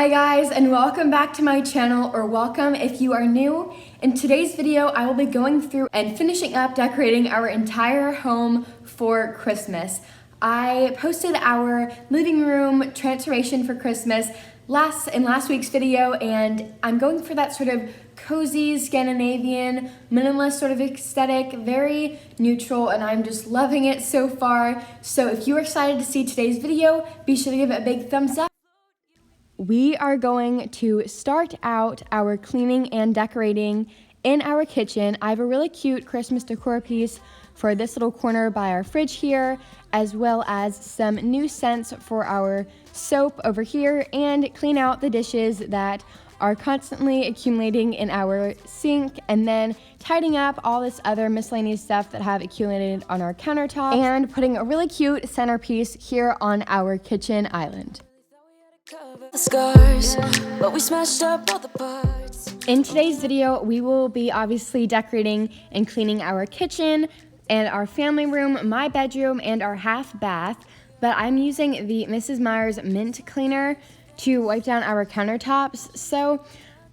Hi guys, and welcome back to my channel, or welcome if you are new. In today's video, I will be going through and finishing up decorating our entire home for Christmas. I posted our living room transformation for Christmas in last week's video, and I'm going for that sort of cozy Scandinavian minimalist sort of aesthetic, very neutral, and I'm just loving it so far. So if you're excited to see today's video, be sure to give it a big thumbs up. We are going to start out our cleaning and decorating in our kitchen. I have a really cute Christmas decor piece for this little corner by our fridge here, as well as some new scents for our soap over here, and clean out the dishes that are constantly accumulating in our sink, and then tidying up all this other miscellaneous stuff that have accumulated on our countertop, and putting a really cute centerpiece here on our kitchen island. Scars, but we smashed up all the parts. In today's video, we will be obviously decorating and cleaning our kitchen and our family room, my bedroom, and our half bath, but I'm using the Mrs. Meyer's mint cleaner to wipe down our countertops. So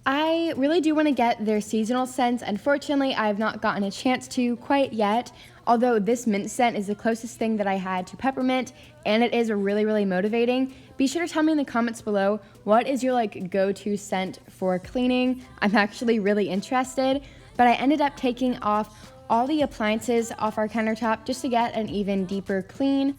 I really do want to get their seasonal scents. Unfortunately, I have not gotten a chance to quite yet, although this mint scent is the closest thing that I had to peppermint, and it is really motivating. Be sure to tell me in the comments below, what is your go-to scent for cleaning? I'm actually really interested, but I ended up taking off all the appliances off our countertop just to get an even deeper clean.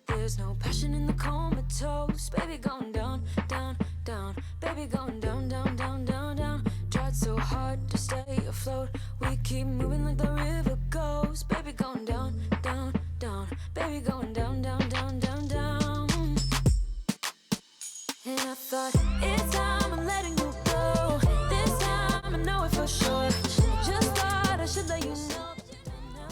There's no passion in the comatose. Baby going down, down, down. Baby going down, down, down, down, down. Tried so hard to stay afloat. We keep moving like the river goes. Baby going down, down, down. Baby going down, down, down, down, down. And I thought, it's time I'm letting you go. This time I know it for sure. Just thought I should let you know.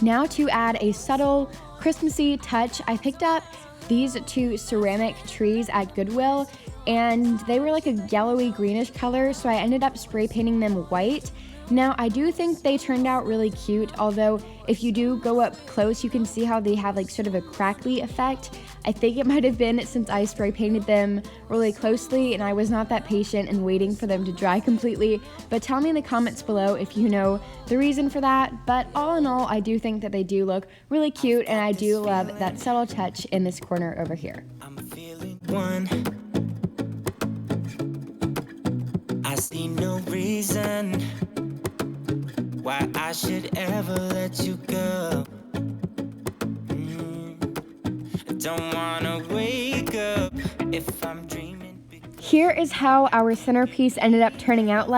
Now to add a subtle Christmassy touch, I picked up these two ceramic trees at Goodwill, and they were like a yellowy greenish color, so I ended up spray painting them white. Now I do think they turned out really cute, although if you do go up close, you can see how they have sort of a crackly effect. I think it might have been since I spray painted them really closely and I was not that patient and waiting for them to dry completely, but tell me in the comments below if you know the reason for that. But all in all, I do think that they do look really cute, and I do love that subtle touch in this corner over here. I'm feeling one. I see no reason why I should ever let you go. I don't wanna wake up if I'm dreaming. Here is how our centerpiece ended up turning out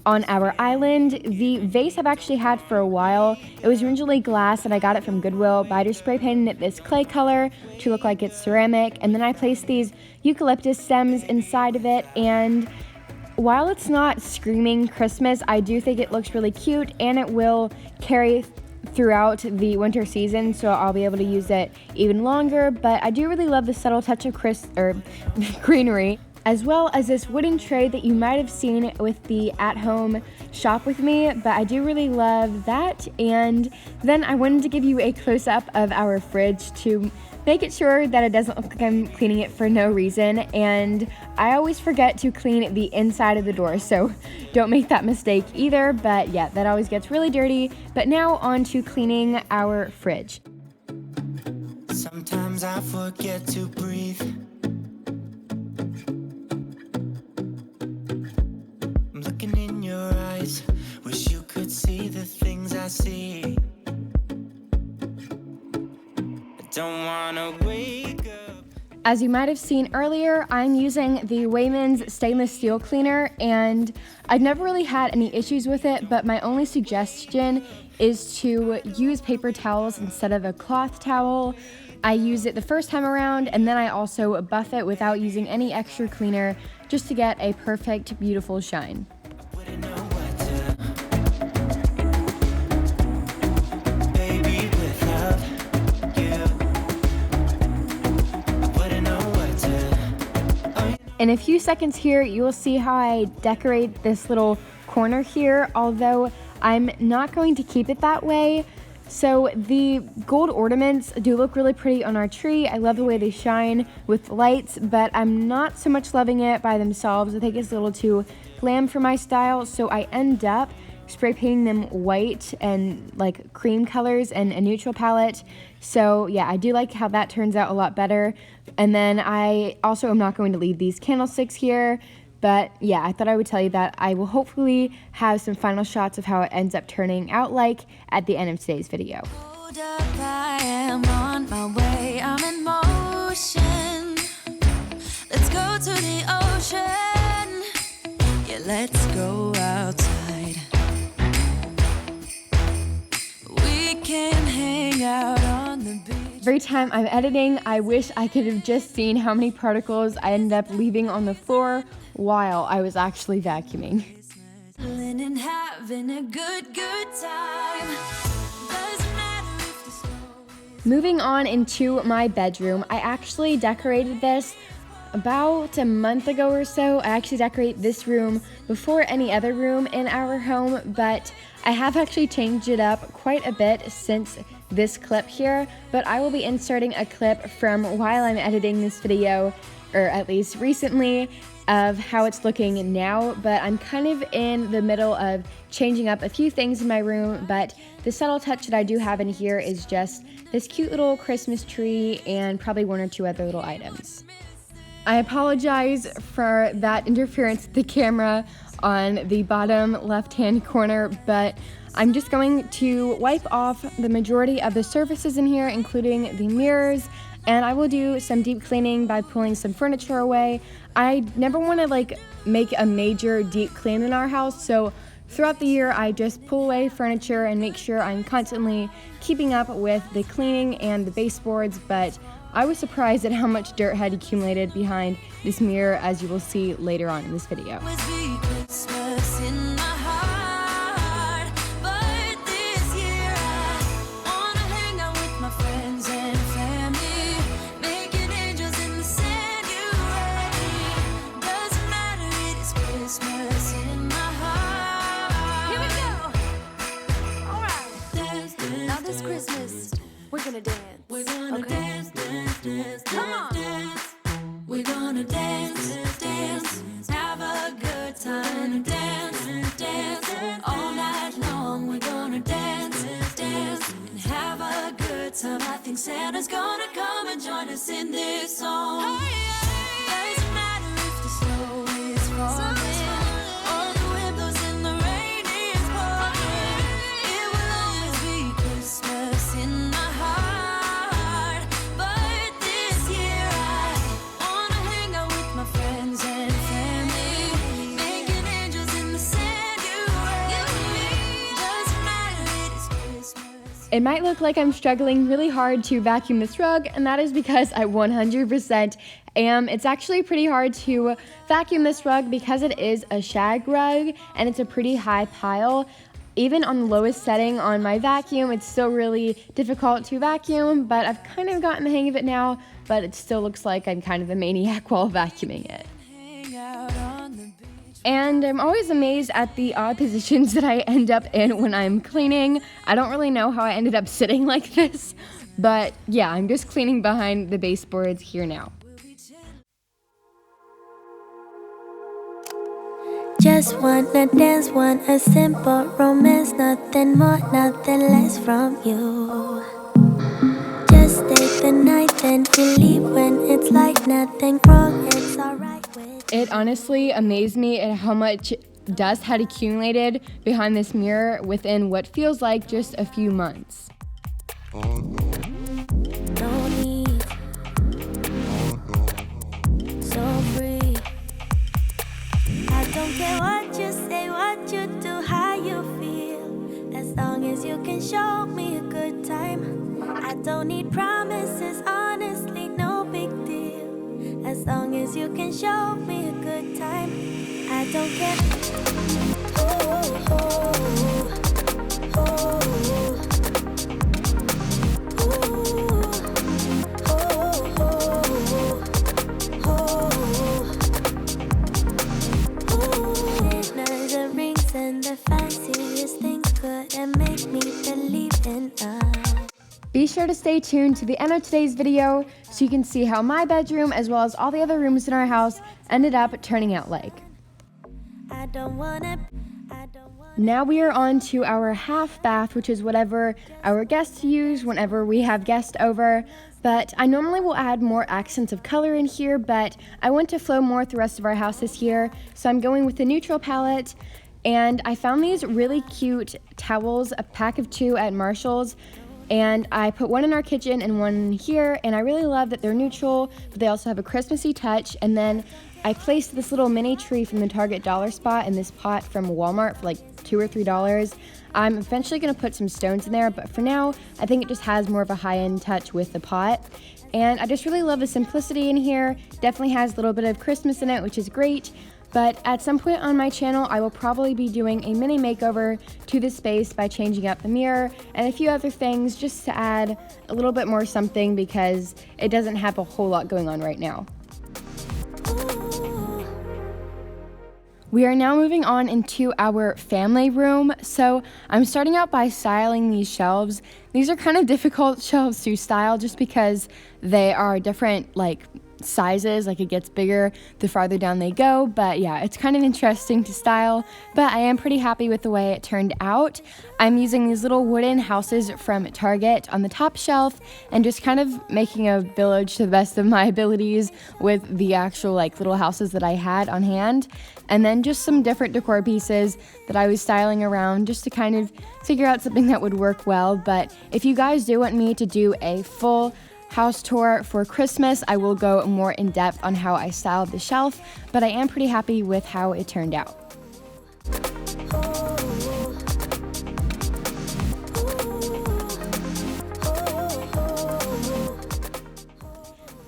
on our island. The vase I've actually had for a while. It was originally glass and I got it from Goodwill, but I just spray painted it this clay color to look like it's ceramic, and then I placed these eucalyptus stems inside of it, and while it's not screaming Christmas, I do think it looks really cute, and it will carry throughout the winter season, so I'll be able to use it even longer. But I do really love the subtle touch of greenery, as well as this wooden tray that you might have seen with the at-home shop with me, but I do really love that. And then I wanted to give you a close-up of our fridge to make it sure that it doesn't look like I'm cleaning it for no reason, and I always forget to clean the inside of the door, so don't make that mistake either. But yeah, that always gets really dirty. But now on to cleaning our fridge. Sometimes I forget to breathe. I'm looking in your eyes. Wish you could see the things I see. Don't wanna wake up. As you might have seen earlier, I'm using the Wayman's stainless steel cleaner, and I've never really had any issues with it, but my only suggestion is to use paper towels instead of a cloth towel. I use it the first time around, and then I also buff it without using any extra cleaner just to get a perfect, beautiful shine. Wouldn't know what to. Baby, without you, I wouldn't know what to. In a few seconds here, you will see how I decorate this little corner here, although I'm not going to keep it that way. So the gold ornaments do look really pretty on our tree. I love the way they shine with lights, but I'm not so much loving it by themselves. I think it's a little too glam for my style, so I end up spray painting them white and like cream colors and a neutral palette. So yeah, I do like how that turns out a lot better. And then I also am not going to leave these candlesticks here. But yeah, I thought I would tell you that I will hopefully have some final shots of how it ends up turning out like at the end of today's video. Hold up, I am on my way, I'm in motion. Let's go to the ocean. Yeah, let's go outside. We can hang out on the beach. Every time I'm editing, I wish I could have just seen how many particles I ended up leaving on the floor while I was actually vacuuming. And having a good time. Doesn't matter if the snow is Moving on into my bedroom, I actually decorated this about a month ago or so. I actually decorate this room before any other room in our home, but I have actually changed it up quite a bit since this clip here, but I will be inserting a clip from while I'm editing this video, or at least recently, of how it's looking now. But I'm kind of in the middle of changing up a few things in my room, but the subtle touch that I do have in here is just this cute little Christmas tree and probably one or two other little items. I apologize for that interference with the camera on the bottom left-hand corner, but I'm just going to wipe off the majority of the surfaces in here, including the mirrors, and I will do some deep cleaning by pulling some furniture away. I never want to make a major deep clean in our house, so throughout the year I just pull away furniture and make sure I'm constantly keeping up with the cleaning and the baseboards, but I was surprised at how much dirt had accumulated behind this mirror, as you will see later on in this video. always be Christmas in my heart. But this year I wanna hang out with my friends and family, making angels in the sanctuary. Doesn't matter, it is Christmas in my heart. Here we go. All right. Dance, dance, now this Christmas, we're gonna dance. We're gonna dance, dance, dance, come on. Dance. We're gonna dance, dance, have a good time. Dance, dance, all night long. We're gonna dance, dance, and have a good time. I think Santa's gonna come and join us in this song. Doesn't matter if the snow is falling or the wind blows and the rain is pouring. It will always be Christmas in my heart. But this year I wanna hang out with my friends and family, making angels in the sanctuary. Doesn't matter, it is Christmas. It might look like I'm struggling really hard to vacuum this rug, and that is because I 100% am. It's actually pretty hard to vacuum this rug because it is a shag rug and it's a pretty high pile. Even on the lowest setting on my vacuum, it's still really difficult to vacuum, but I've kind of gotten the hang of it now, but it still looks like I'm kind of a maniac while vacuuming it. Hang out on the beach. And I'm always amazed at the odd positions that I end up in when I'm cleaning. I don't really know how I ended up sitting like this, but yeah, I'm just cleaning behind the baseboards here now. Just wanna dance, want a simple romance, nothing more, nothing less from you. Just stay the night, then you leave when it's like nothing wrong, it's alright with It honestly amazed me at how much dust had accumulated behind this mirror within what feels like just a few months. no need. So free. I don't care what you say, what you do, how you feel. As long as you can show me a good time. I I don't need promises, honestly, no big deal. As long as you can show me a good time, I don't care. Oh, oh, oh, oh. Be sure to stay tuned to the end of today's video so you can see how my bedroom, as well as all the other rooms in our house, ended up turning out like. Now we are on to our half bath, which is whatever our guests use whenever we have guests over. But I normally will add more accents of color in here, but I want to flow more with the rest of our house this year, so I'm going with the neutral palette. And I found these really cute towels, a pack of 2 at Marshall's. And I put one in our kitchen and one here, and I really love that they're neutral, but they also have a Christmassy touch. And then I placed this little mini tree from the Target dollar spot in this pot from Walmart for like $2 or $3. I'm eventually gonna put some stones in there, but for now, I think it just has more of a high-end touch with the pot. And I just really love the simplicity in here. Definitely has a little bit of Christmas in it, which is great. But at some point on my channel, I will probably be doing a mini makeover to this space by changing up the mirror and a few other things just to add a little bit more something because it doesn't have a whole lot going on right now. We are now moving on into our family room. So I'm starting out by styling these shelves. These are kind of difficult shelves to style just because they are different sizes, it gets bigger the farther down they go, but yeah, it's kind of interesting to style, but I am pretty happy with the way it turned out. I'm using these little wooden houses from Target on the top shelf and just kind of making a village to the best of my abilities with the actual little houses that I had on hand, and then just some different decor pieces that I was styling around just to kind of figure out something that would work well. But if you guys do want me to do a full house tour for Christmas, I will go more in depth on how I styled the shelf, but I am pretty happy with how it turned out.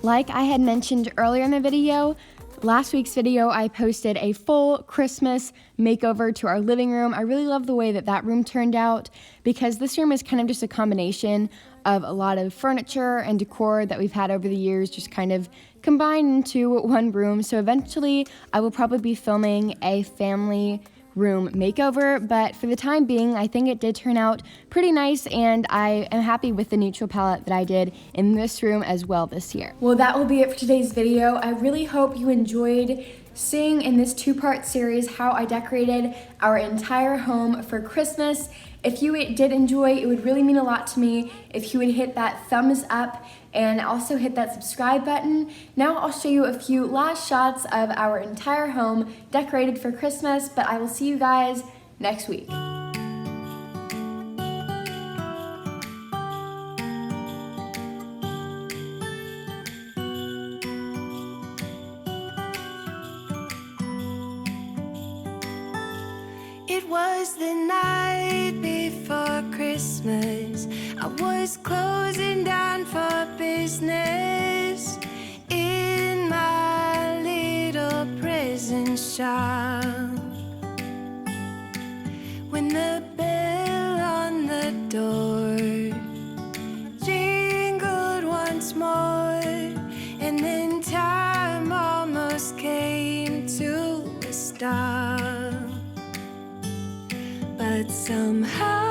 Like I had mentioned earlier in the video, last week's video, I posted a full Christmas makeover to our living room. I really love the way that that room turned out because this room is kind of just a combination of a lot of furniture and decor that we've had over the years just kind of combined into one room. So eventually I will probably be filming a family room makeover, but for the time being, I think it did turn out pretty nice, and I am happy with the neutral palette that I did in this room as well this year. Well, that will be it for today's video. I really hope you enjoyed seeing in this 2-part series how I decorated our entire home for Christmas. If you did enjoy, it would really mean a lot to me if you would hit that thumbs up and also hit that subscribe button. Now I'll show you a few last shots of our entire home decorated for Christmas, but I will see you guys next week. It was the night before Christmas. I was closing down for business in my little prison shop, when the bell on the door jingled once more, and then time almost came to a stop. But somehow